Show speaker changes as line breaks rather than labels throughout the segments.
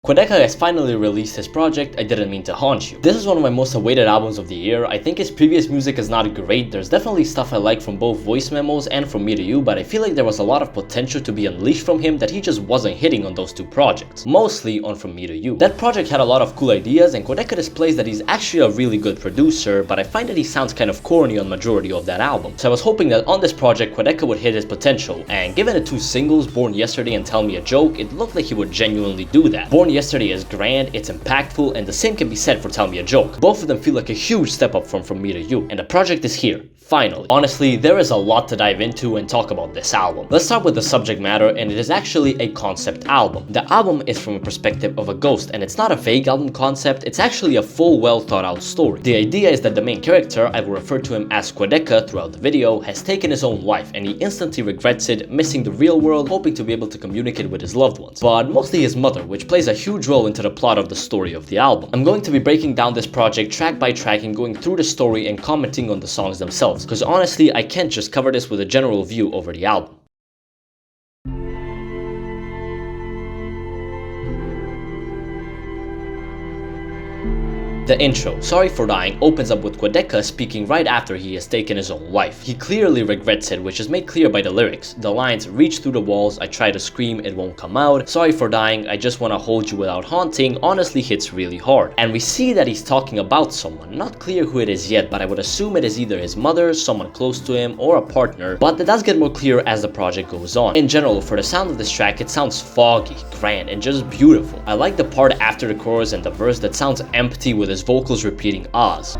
Quadeca has finally released his project, I Didn't Mean to Haunt You. This is one of my most awaited albums of the year. I think his previous music is not great. There's definitely stuff I like from both voice memos and From Me to You, but I feel like there was a lot of potential to be unleashed from him that he just wasn't hitting on those two projects. Mostly on From Me to You. That project had a lot of cool ideas, and Quadeca displays that he's actually a really good producer, but I find that he sounds kind of corny on majority of that album. So I was hoping that on this project, Quadeca would hit his potential, and given the two singles, Born Yesterday and Tell Me a Joke, it looked like he would genuinely do that. Born Yesterday is grand, it's impactful, and the same can be said for Tell Me a Joke. Both of them feel like a huge step up from Me to You, and the project is here. Finally. Honestly, there is a lot to dive into and talk about this album. Let's start with the subject matter, and it is actually a concept album. The album is from a perspective of a ghost, and it's not a vague album concept, it's actually a full, well thought out story. The idea is that the main character, I will refer to him as Quadeca throughout the video, has taken his own life, and he instantly regrets it, missing the real world, hoping to be able to communicate with his loved ones. But mostly his mother, which plays a huge role into the plot of the story of the album. I'm going to be breaking down this project track by track and going through the story and commenting on the songs themselves, because honestly, I can't just cover this with a general view over the album. The intro, Sorry for Dying, opens up with Quadeca speaking right after he has taken his own life. He clearly regrets it, which is made clear by the lyrics. The lines, reach through the walls, I try to scream, it won't come out, sorry for dying, I just wanna hold you without haunting, honestly hits really hard. And we see that he's talking about someone, not clear who it is yet, but I would assume it is either his mother, someone close to him, or a partner, but that does get more clear as the project goes on. In general, for the sound of this track, it sounds foggy, grand, and just beautiful. I like the part after the chorus and the verse that sounds empty with his vocals repeating ahs.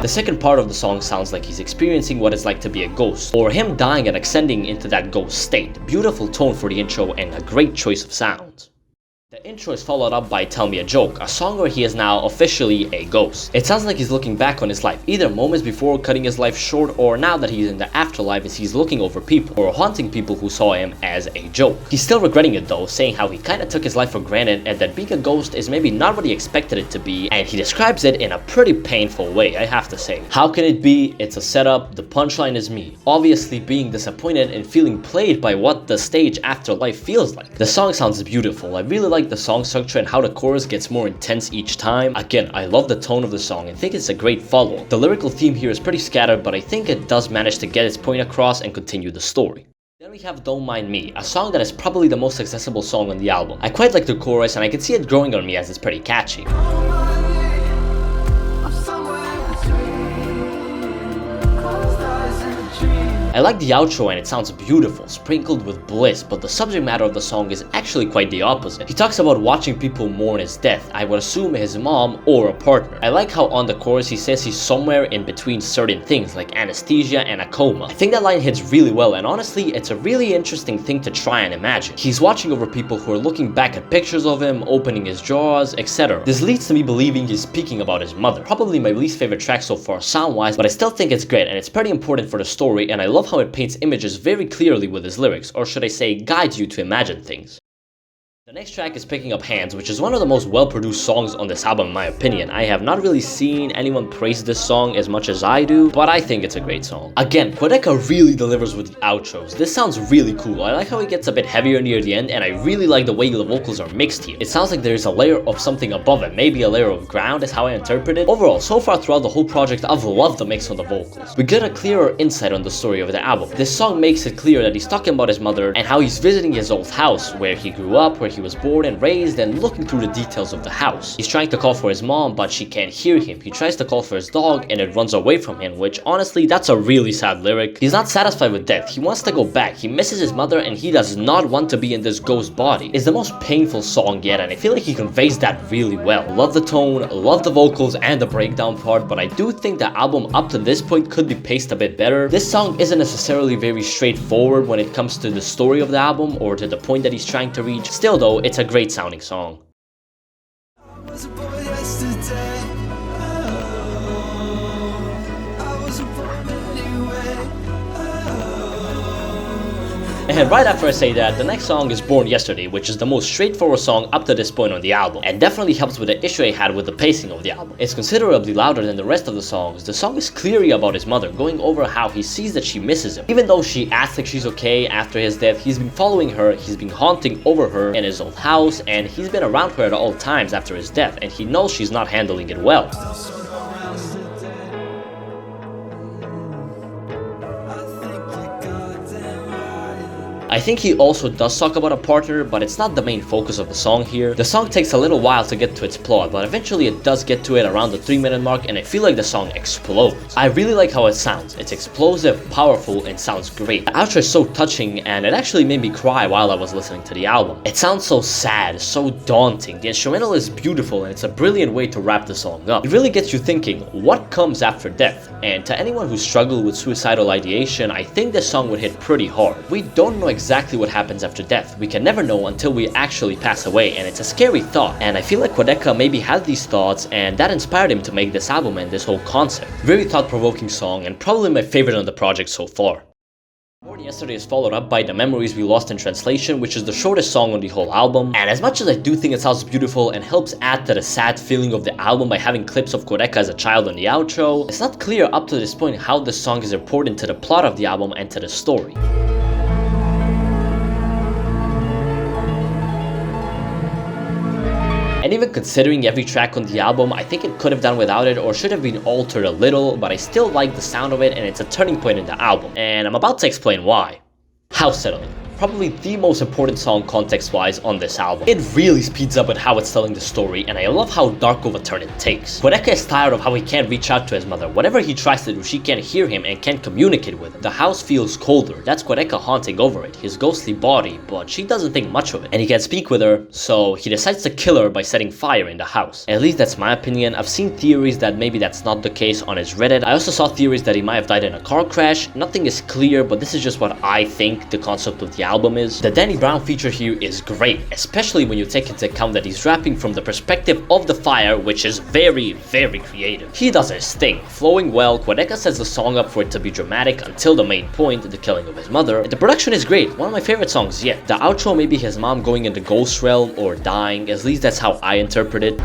The second part of the song sounds like he's experiencing what it's like to be a ghost, or him dying and ascending into that ghost state. Beautiful tone for the intro and a great choice of sounds. The intro is followed up by Tell Me a Joke, a song where he is now officially a ghost. It sounds like he's looking back on his life, either moments before cutting his life short or now that he's in the afterlife as he's looking over people or haunting people who saw him as a joke. He's still regretting it though, saying how he kinda took his life for granted and that being a ghost is maybe not what he expected it to be, and he describes it in a pretty painful way, I have to say. How can it be? It's a setup, the punchline is me. Obviously being disappointed and feeling played by what the stage afterlife feels like. The song sounds beautiful, I really like the song structure and how the chorus gets more intense each time. Again, I love the tone of the song and think it's a great follow. The lyrical theme here is pretty scattered, but I think it does manage to get its point across and continue the story. Then we have Don't Mind Me, a song that is probably the most accessible song on the album. I quite like the chorus and I can see it growing on me as it's pretty catchy. I like the outro and it sounds beautiful, sprinkled with bliss, but the subject matter of the song is actually quite the opposite. He talks about watching people mourn his death, I would assume his mom or a partner. I like how on the chorus he says he's somewhere in between certain things like anesthesia and a coma. I think that line hits really well, and honestly it's a really interesting thing to try and imagine. He's watching over people who are looking back at pictures of him, opening his jaws, etc. This leads to me believing he's speaking about his mother. Probably my least favorite track so far sound wise, but I still think it's great and it's pretty important for the story, and I love how it paints images very clearly with his lyrics, or should I say guides you to imagine things. The next track is Picking Up Hands, which is one of the most well-produced songs on this album in my opinion. I have not really seen anyone praise this song as much as I do, but I think it's a great song. Again, Quadeca really delivers with the outros. This sounds really cool. I like how it gets a bit heavier near the end, and I really like the way the vocals are mixed here. It sounds like there's a layer of something above it, maybe a layer of ground is how I interpret it. Overall, so far throughout the whole project, I've loved the mix on the vocals. We get a clearer insight on the story of the album. This song makes it clear that he's talking about his mother and how he's visiting his old house, where he grew up, where he was born and raised, and looking through the details of the house. He's trying to call for his mom, but she can't hear him. He tries to call for his dog and it runs away from him, which honestly, that's a really sad lyric. He's not satisfied with death. He wants to go back. He misses his mother and he does not want to be in this ghost body. It's the most painful song yet, and I feel like he conveys that really well. Love the tone, love the vocals and the breakdown part, but I do think the album up to this point could be paced a bit better. This song isn't necessarily very straightforward when it comes to the story of the album or to the point that he's trying to reach. Still though, it's a great sounding song. And right after I say that, the next song is Born Yesterday, which is the most straightforward song up to this point on the album, and definitely helps with the issue I had with the pacing of the album. It's considerably louder than the rest of the songs. The song is clearly about his mother, going over how he sees that she misses him. Even though she acts like she's okay after his death, he's been following her, he's been haunting over her in his old house, and he's been around her at all times after his death, and he knows she's not handling it well. I think he also does talk about a partner, but it's not the main focus of the song here. The song takes a little while to get to its plot, but eventually it does get to it around the 3-minute mark, and I feel like the song explodes. I really like how it sounds. It's explosive, powerful, and sounds great. The outro is so touching, and it actually made me cry while I was listening to the album. It sounds so sad, so daunting. The instrumental is beautiful, and it's a brilliant way to wrap the song up. It really gets you thinking, what comes after death? And to anyone who struggled with suicidal ideation, I think this song would hit pretty hard. We don't know exactly what happens after death. We can never know until we actually pass away, and it's a scary thought. And I feel like Quadeca maybe had these thoughts, and that inspired him to make this album and this whole concept. Very thought-provoking song, and probably my favorite on the project so far. Born Yesterday is followed up by The Memories We Lost in Translation, which is the shortest song on the whole album. And as much as I do think it sounds beautiful and helps add to the sad feeling of the album by having clips of Quadeca as a child on the outro, it's not clear up to this point how this song is important to the plot of the album and to the story. And even considering every track on the album, I think it could have done without it or should have been altered a little, but I still like the sound of it and it's a turning point in the album. And I'm about to explain why. House Settling. Probably the most important song context-wise on this album. It really speeds up with how it's telling the story, and I love how dark of a turn it takes. Quadeca is tired of how he can't reach out to his mother. Whatever he tries to do, she can't hear him and can't communicate with him. The house feels colder. That's Quadeca haunting over it, his ghostly body, but she doesn't think much of it. And he can't speak with her, so he decides to kill her by setting fire in the house. At least that's my opinion. I've seen theories that maybe that's not the case on his Reddit. I also saw theories that he might have died in a car crash. Nothing is clear, but this is just what I think the concept of the album is. The Danny Brown feature here is great, especially when you take into account that he's rapping from the perspective of the fire, which is very, very creative. He does his thing, flowing well. Quadeca sets the song up for it to be dramatic until the main point, the killing of his mother. And the production is great, one of my favorite songs yet. The outro may be his mom going into ghost realm or dying, at least that's how I interpret it.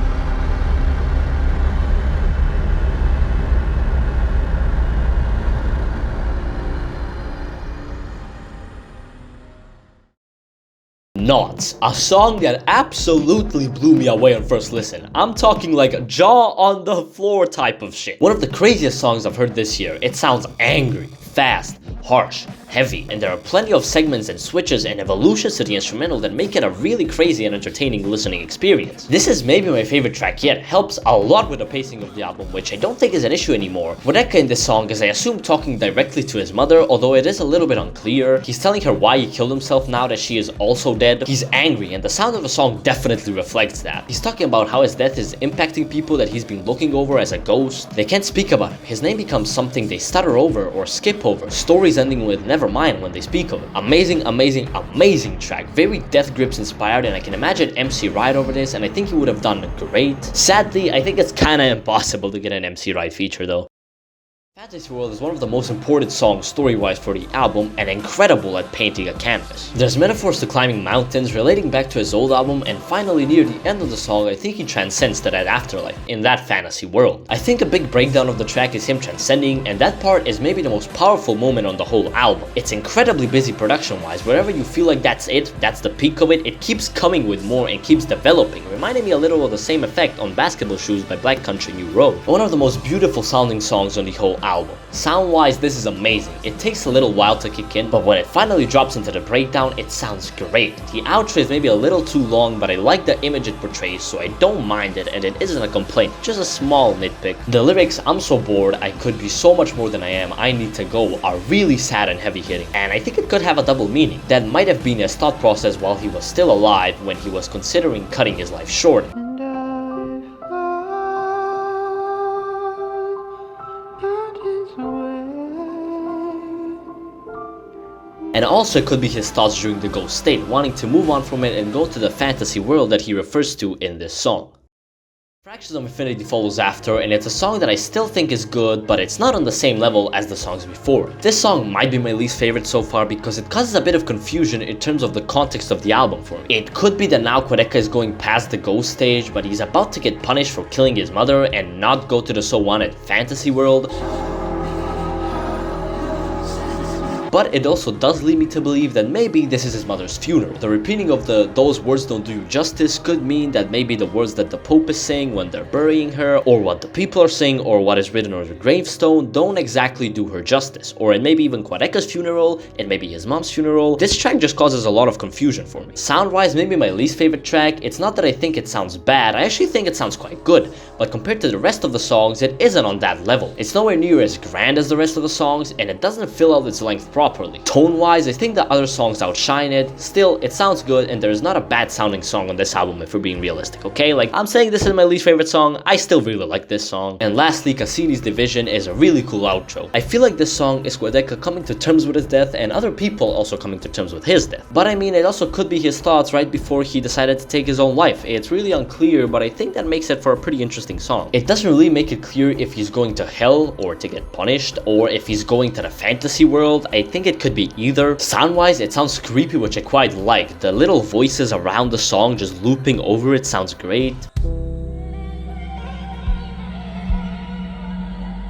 Knots, a song that absolutely blew me away on first listen. I'm talking like jaw on the floor type of shit. One of the craziest songs I've heard this year. It sounds angry, fast, harsh, heavy, and there are plenty of segments and switches and evolutions to the instrumental that make it a really crazy and entertaining listening experience. This is maybe my favorite track yet. It helps a lot with the pacing of the album, which I don't think is an issue anymore. Quadeca in this song is, I assume, talking directly to his mother, although it is a little bit unclear. He's telling her why he killed himself now that she is also dead. He's angry, and the sound of the song definitely reflects that. He's talking about how his death is impacting people that he's been looking over as a ghost. They can't speak about him. His name becomes something they stutter over or skip over. Stories ending with never mind when they speak of it. Amazing, amazing, amazing track. Very Death Grips inspired, and I can imagine MC Ride over this, and I think he would have done great. Sadly, I think it's kinda impossible to get an MC Ride feature though. Fantasy World is one of the most important songs story-wise for the album and incredible at painting a canvas. There's metaphors to climbing mountains relating back to his old album, and finally near the end of the song I think he transcends to that afterlife in that fantasy world. I think a big breakdown of the track is him transcending, and that part is maybe the most powerful moment on the whole album. It's incredibly busy production-wise. Wherever you feel like that's it, that's the peak of it, it keeps coming with more and keeps developing, reminding me a little of the same effect on Basketball Shoes by Black Country New Road. One of the most beautiful sounding songs on the whole album. Sound-wise, this is amazing. It takes a little while to kick in, but when it finally drops into the breakdown, it sounds great. The outro is maybe a little too long, but I like the image it portrays, so I don't mind it, and it isn't a complaint, just a small nitpick. The lyrics, "I'm so bored, I could be so much more than I am, I need to go," are really sad and heavy-hitting, and I think it could have a double meaning. That might have been his thought process while he was still alive when he was considering cutting his life short. And also it could be his thoughts during the ghost state, wanting to move on from it and go to the fantasy world that he refers to in this song. Fractions of Infinity follows after, and it's a song that I still think is good, but it's not on the same level as the songs before. This song might be my least favorite so far because it causes a bit of confusion in terms of the context of the album for me. It could be that now Quadeca is going past the ghost stage, but he's about to get punished for killing his mother and not go to the so wanted fantasy world. But it also does lead me to believe that maybe this is his mother's funeral. The repeating of the "those words don't do you justice" could mean that maybe the words that the Pope is saying when they're burying her, or what the people are saying, or what is written on her gravestone don't exactly do her justice. Or it may be even Quadeca's funeral, it may be his mom's funeral. This track just causes a lot of confusion for me. Sound-wise, maybe my least favorite track. It's not that I think it sounds bad, I actually think it sounds quite good. But compared to the rest of the songs, it isn't on that level. It's nowhere near as grand as the rest of the songs, and it doesn't fill out its length properly. Tone-wise, I think the other songs outshine it. Still, it sounds good, and there's not a bad sounding song on this album if we're being realistic, okay? Like, I'm saying this is my least favorite song, I still really like this song. And lastly, Cassini's Division is a really cool outro. I feel like this song is Quadeca coming to terms with his death, and other people also coming to terms with his death. But I mean, it also could be his thoughts right before he decided to take his own life. It's really unclear, but I think that makes it for a pretty interesting song. It doesn't really make it clear if he's going to hell, or to get punished, or if he's going to the fantasy world. I think it could be either. Sound-wise, it sounds creepy, which I quite like. The little voices around the song just looping over it sounds great.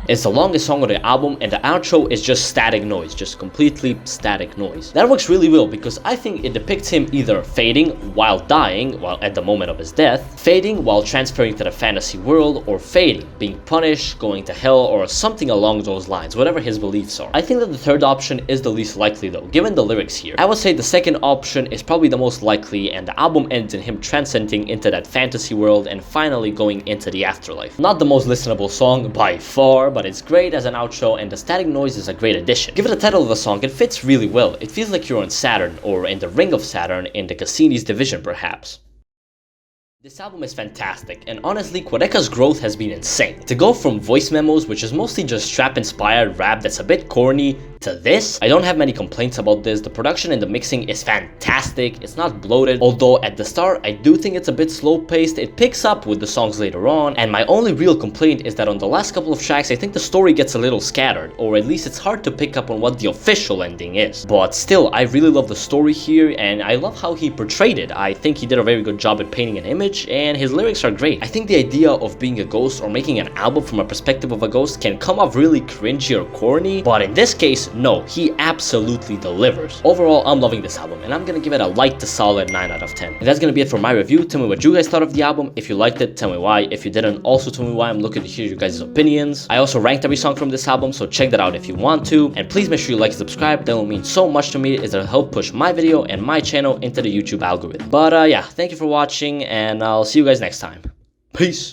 It's the longest song on the album, and the outro is just static noise, just completely static noise. That works really well because I think it depicts him either fading while dying, while at the moment of his death, fading while transferring to the fantasy world, or fading, being punished, going to hell, or something along those lines, whatever his beliefs are. I think that the third option is the least likely though, given the lyrics here. I would say the second option is probably the most likely, and the album ends in him transcending into that fantasy world and finally going into the afterlife. Not the most listenable song by far, but it's great as an outro, and the static noise is a great addition. Given the title of the song, it fits really well. It feels like you're on Saturn, or in the ring of Saturn, in the Cassini's Division perhaps. This album is fantastic, and honestly, Quadeca's growth has been insane. To go from voice memos, which is mostly just trap-inspired rap that's a bit corny, to this, I don't have many complaints about this. The production and the mixing is fantastic. It's not bloated, although at the start, I do think it's a bit slow-paced. It picks up with the songs later on, and my only real complaint is that on the last couple of tracks, I think the story gets a little scattered, or at least it's hard to pick up on what the official ending is. But still, I really love the story here, and I love how he portrayed it. I think he did a very good job at painting an image, and his lyrics are great. I think the idea of being a ghost or making an album from a perspective of a ghost can come off really cringy or corny, but in this case, no, he absolutely delivers. Overall, I'm loving this album, and I'm gonna give it a light to solid 9 out of 10. And that's gonna be it for my review. Tell me what you guys thought of the album. If you liked it, tell me why. If you didn't, also tell me why. I'm looking to hear your guys' opinions. I also ranked every song from this album, so check that out if you want to. And please make sure you like and subscribe. That will mean so much to me. It'll help push my video and my channel into the YouTube algorithm. But yeah, thank you for watching, and I'll see you guys next time. Peace.